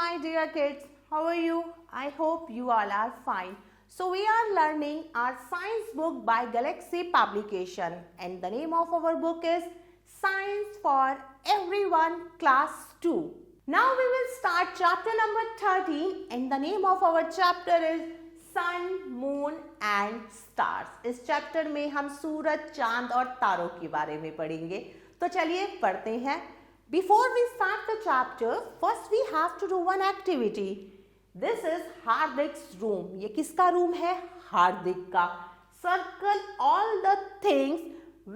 my dear kids. How are you? I hope you all are fine. So we are learning our science book by Galaxy Publication, and the name of our book is Science for Everyone Class 2. Now we will start chapter number 13, and the name of our chapter is Sun, Moon and Stars. इस chapter में हम सूरज, चांद और तारों के बारे में पढ़ेंगे. तो चलिए पढ़ते हैं. Before we start the chapter, first we have to do one activity. This is Hardik's room. ये किसका रूम है? हार्दिक का. Circle all the things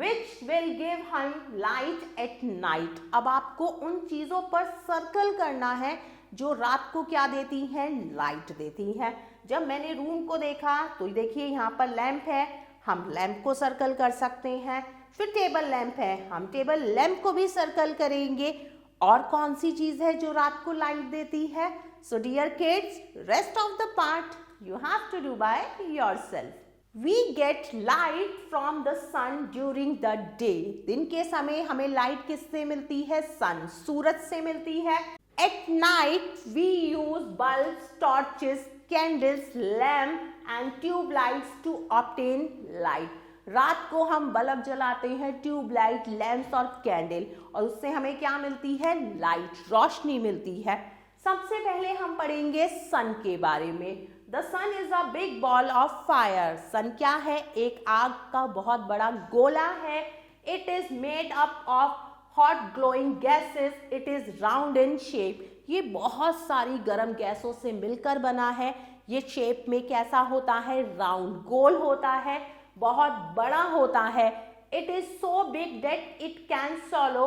which will give him light at night. अब आपको उन चीजों पर सर्कल करना है जो रात को क्या देती हैं? लाइट देती हैं. जब मैंने रूम को देखा तो देखिए यहाँ पर लैंप है, हम लैंप को सर्कल कर सकते हैं. फिर टेबल लैंप है, हम टेबल लैंप को भी सर्कल करेंगे. और कौन सी चीज है जो रात को लाइट देती है? So dear kids, rest of the part you have to do by yourself. We get light from the sun during the day. दिन के समय हमें लाइट किससे मिलती है? सन, सूरज से मिलती है. At night we use bulbs, torches, candles, lamp and tube lights to obtain light. रात को हम बल्ब जलाते हैं, ट्यूब लाइट, लैंप्स और कैंडल, और उससे हमें क्या मिलती है? लाइट, रोशनी मिलती है. सबसे पहले हम पढ़ेंगे सन के बारे में. The sun is a big ball of fire. Sun क्या है? एक आग का बहुत बड़ा गोला है. It is made up of hot glowing gases. It is round in shape. ये बहुत सारी गर्म गैसों से मिलकर बना है. ये शेप में कैसा होता है? राउंड, गोल होता है, बहुत बड़ा होता है. It is so big that it can swallow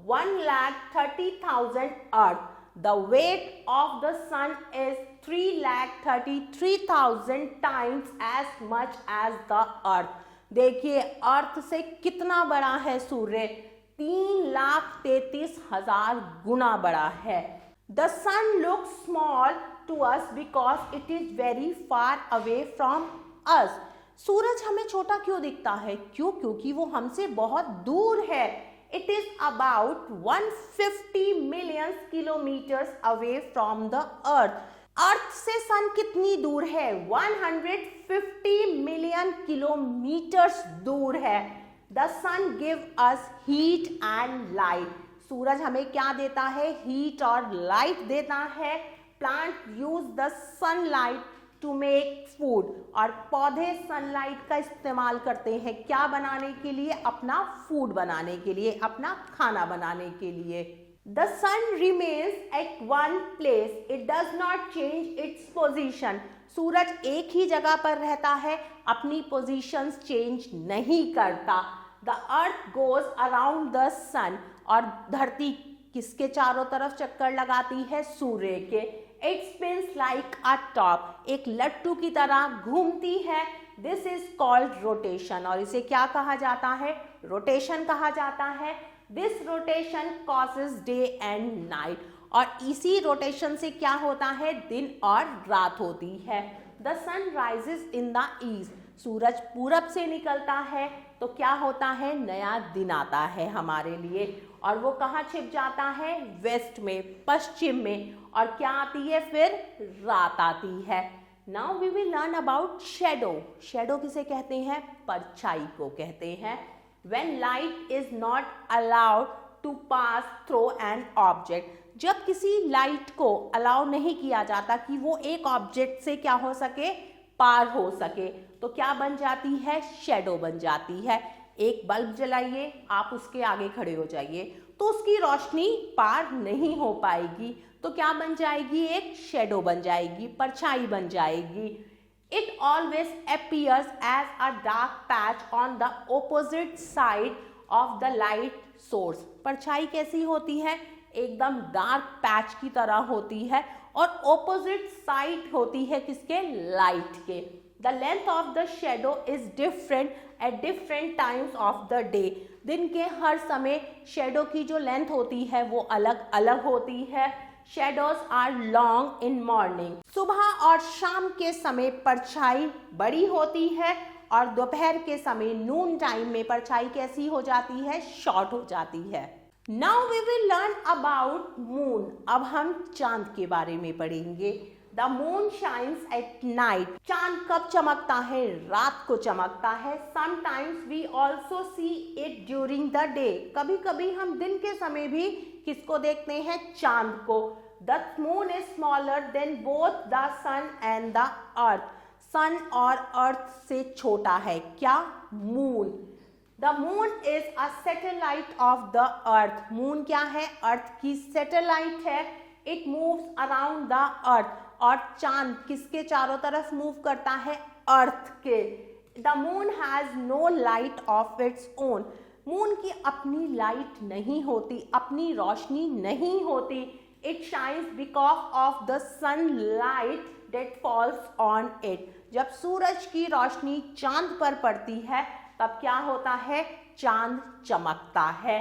1,30,000 earth. The weight of the sun is 3,33,000 times as much as the earth. देखिए अर्थ से कितना बड़ा है सूर्य? 3,33,000 गुना बड़ा है. The sun looks small to us because it is very far away from us. सूरज हमें छोटा क्यों दिखता है? क्यों? क्योंकि वो हमसे बहुत दूर है. It is about 150 million kilometres away from the earth. Earth से सन कितनी दूर है? 150 मिलियन किलोमीटर्स दूर है. The sun give us heat and light. सूरज हमें क्या देता है? हीट और लाइट देता है. Plant use the sunlight to make food. और पौधे सनलाइट का इस्तेमाल करते हैं क्या बनाने के लिए? अपना फूड बनाने के लिए, अपना खाना बनाने के लिए. The sun remains at one place. It does not change its position. सूरज एक ही जगह पर रहता है, अपनी पोजीशंस चेंज नहीं करता. The earth goes around the sun. और धरती किसके चारों तरफ चक्कर लगाती है? सूर्य के. It spins like a top. एक लट्टू की तरह घूमती है. This is called rotation. और इसे क्या कहा जाता है? रोटेशन कहा जाता है. This rotation causes day and night. और इसी रोटेशन से क्या होता है? दिन और रात होती है. The sun rises in the east. सूरज पूरब से निकलता है तो क्या होता है? नया दिन आता है हमारे लिए. और वो कहाँ छिप जाता है? वेस्ट में, पश्चिम में. और क्या आती है? फिर रात आती है. Now we will learn about shadow. Shadow किसे कहते हैं? परछाई को कहते हैं. When light is not allowed to pass through an object. जब किसी लाइट को अलाउ नहीं किया जाता कि वो एक ऑब्जेक्ट से क्या हो सके? पार हो सके, तो क्या बन जाती है? शेडो बन जाती है. एक बल्ब जलाइए, आप उसके आगे खड़े हो जाइए तो उसकी रोशनी पार नहीं हो पाएगी. तो क्या बन जाएगी? एक शेडो बन जाएगी, परछाई बन जाएगी. It always appears as a dark patch on the opposite side of the light source. परछाई कैसी होती है? एकदम डार्क पैच की तरह होती है और ऑपोजिट साइड होती है किसके? लाइट के. The length of the shadow is different at different times of the day. दिन के हर समय शेडो की जो लेंथ होती है वो अलग अलग होती है. Shadows are long in morning. सुबह और शाम के समय परछाई बड़ी होती है और दोपहर के समय नून टाइम में परछाई कैसी हो जाती है? शॉर्ट हो जाती है. Now we will learn about moon. अब हम चांद के बारे में पढ़ेंगे। The moon shines at night. चांद कब चमकता है? रात को चमकता है। Sometimes we also see it during the day. कभी कभी हम दिन के समय भी किसको देखते हैं? चांद को। The moon is smaller than both the sun and the earth. Sun और अर्थ से छोटा है क्या? Moon. The moon is a satellite of the earth. Moon क्या है? अर्थ की सैटेलाइट है। It moves around the earth. और चांद किसके चारों तरफ मूव करता है? अर्थ के। The moon has no light of its own. Moon की अपनी लाइट नहीं होती, अपनी रोशनी नहीं होती। It shines because of the sunlight that falls on it. जब सूरज की रोशनी चांद पर पड़ती है तब क्या होता है? चांद चमकता है।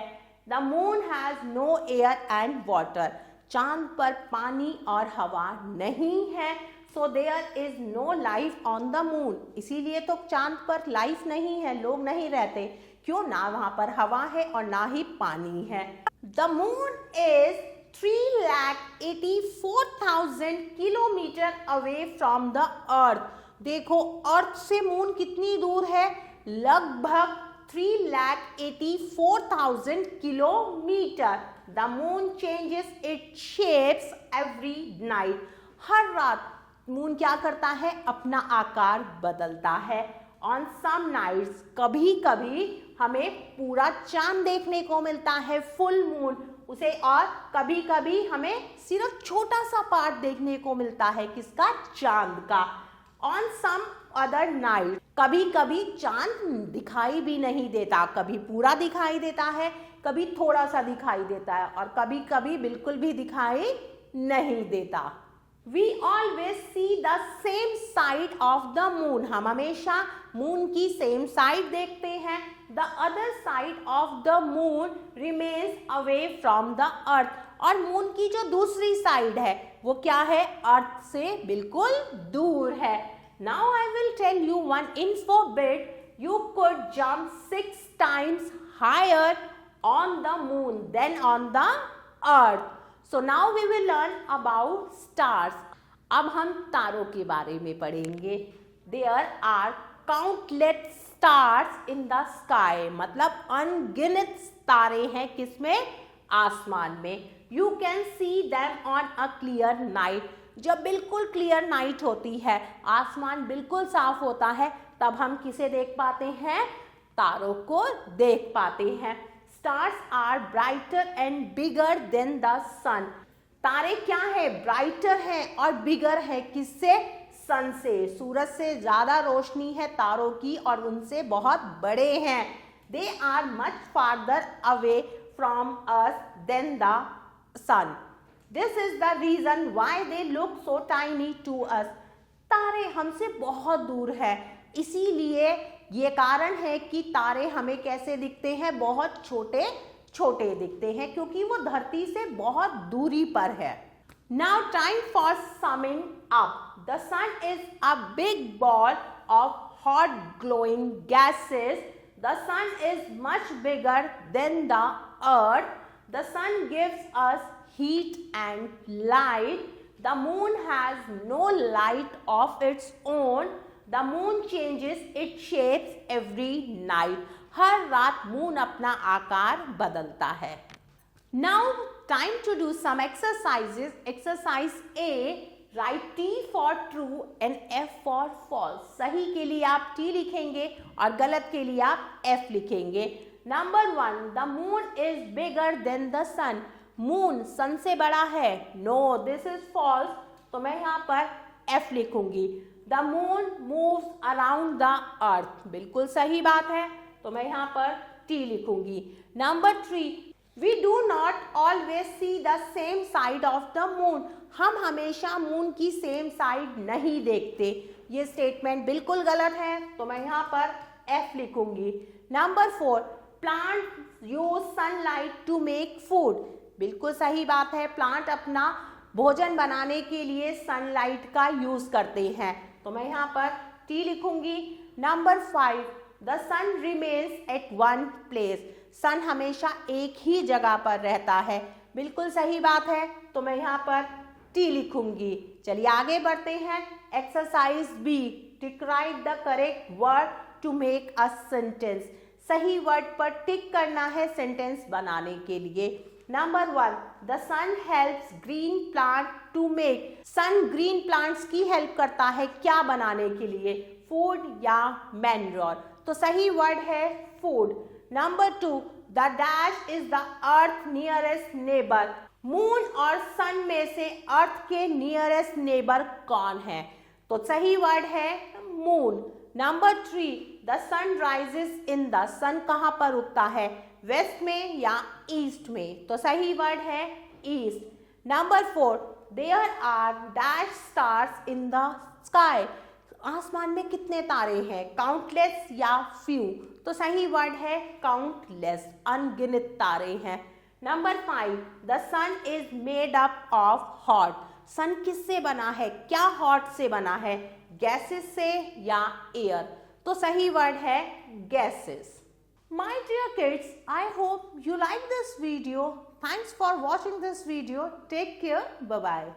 The moon has no air and water. चांद पर पानी और हवा नहीं है। So there is no life on the moon. इसीलिए तो चांद पर लाइफ नहीं है, लोग नहीं रहते। क्यों? ना वहां पर हवा है और ना ही पानी है। The moon is 3,84,000 kilometre away from the earth. देखो अर्थ से मून कितनी दूर है? लगभग 3,84,000 kilometre. The moon changes its shapes every night. हर रात मून क्या करता है? अपना आकार बदलता है। ऑन सम नाइट्स, कभी कभी हमें पूरा चांद देखने को मिलता है, फुल मून उसे, और कभी कभी हमें सिर्फ छोटा सा पार्ट देखने को मिलता है। किसका? चांद का। ऑन सम अदर नाइट, कभी कभी चांद दिखाई भी नहीं देता, कभी पूरा दिखाई देता है, कभी थोड़ा सा दिखाई देता है, और कभी कभी बिल्कुल भी दिखाई नहीं देता। We always see the same side of the moon. हम हमेशा मून की सेम साइड देखते हैं। The other side of the moon remains away from the earth. और मून की जो दूसरी साइड है वो क्या है? अर्थ से बिल्कुल दूर है। Now I will tell you one info bit. You could jump 6 times higher on the moon than on the earth. So now we will learn about stars. अब हम तारों के बारे में पढ़ेंगे। There are countless stars in the sky. मतलब अनगिनत तारे हैं किसमें? आसमान में। You can see them on a clear night. जब बिल्कुल क्लियर नाइट होती है, आसमान बिल्कुल साफ होता है, तब हम किसे देख पाते हैं? तारों को देख पाते हैं। Stars are brighter and bigger than the sun. तारे क्या है? ब्राइटर है और बिगर है। किससे? सन से। सूरज से ज्यादा रोशनी है तारों की और उनसे बहुत बड़े हैं। They are much farther away from us than the sun. This is the reason why they look so tiny to us. तारे हमसे बहुत दूर है, इसीलिए ये कारण है कि तारे हमें कैसे दिखते हैं? बहुत छोटे छोटे दिखते हैं, क्योंकि वो धरती से बहुत दूरी पर है। Now time for summing up. The sun is a big ball of hot glowing gases. The sun is much bigger than the earth. The sun gives us heat and light. The moon has no light of its own. The moon changes its shapes every night. हर रात moon अपना आकार बदलता है। Now time to do some exercises. Exercise A. Write T for true and F for false. सही के लिए आप T लिखेंगे और गलत के लिए आप F लिखेंगे। Number 1. The moon is bigger than the sun. Moon sun से बड़ा है। No, this is false. तो मैं यहाँ पर F लिखूंगी। The moon moves around the earth. बिल्कुल सही बात है, तो मैं यहाँ पर T लिखूंगी। Number 3. We do not always see the same side of the moon. हम हमेशा मून की सेम साइड नहीं देखते। ये स्टेटमेंट बिल्कुल गलत है, तो मैं यहाँ पर F लिखूंगी। Number 4. Plants use sunlight to make food. बिल्कुल सही बात है, प्लांट अपना भोजन बनाने के लिए सनलाइट का यूज करते हैं, तो मैं यहाँ पर T लिखूंगी। Number 5. The sun remains at one place, sun हमेशा एक ही जगह पर रहता है। बिल्कुल सही बात है, तो मैं यहाँ पर टी लिखूंगी। चलिए आगे बढ़ते हैं। Exercise B, tick right the correct word to make a sentence, सही वर्ड पर टिक करना है सेंटेंस बनाने के लिए। Number 1, the sun helps green plant to make, sun green plants की हेल्प करता है क्या बनाने के लिए, फूड या मैन्योर, तो सही वर्ड है food. Number 2, the dash is the earth nearest neighbour, moon और सन में से अर्थ के नियरेस्ट नेबर कौन है, तो सही वर्ड है moon. Number 3, the sun rises in the, sun कहाँ पर उगता है, वेस्ट में या ईस्ट में, तो सही वर्ड है east. Number 4, there are dash stars in the sky, आसमान में कितने तारे हैं, काउंटलेस या फ्यू, तो सही वर्ड है काउंटलेस, अनगिनत तारे हैं। Number 5, the sun is made up of hot, sun किससे बना है, क्या हॉट से बना है, गैसेस से या एयर, तो सही वर्ड है gases. My dear kids, I hope you like this video. Thanks for watching this video. Take care. Bye-bye.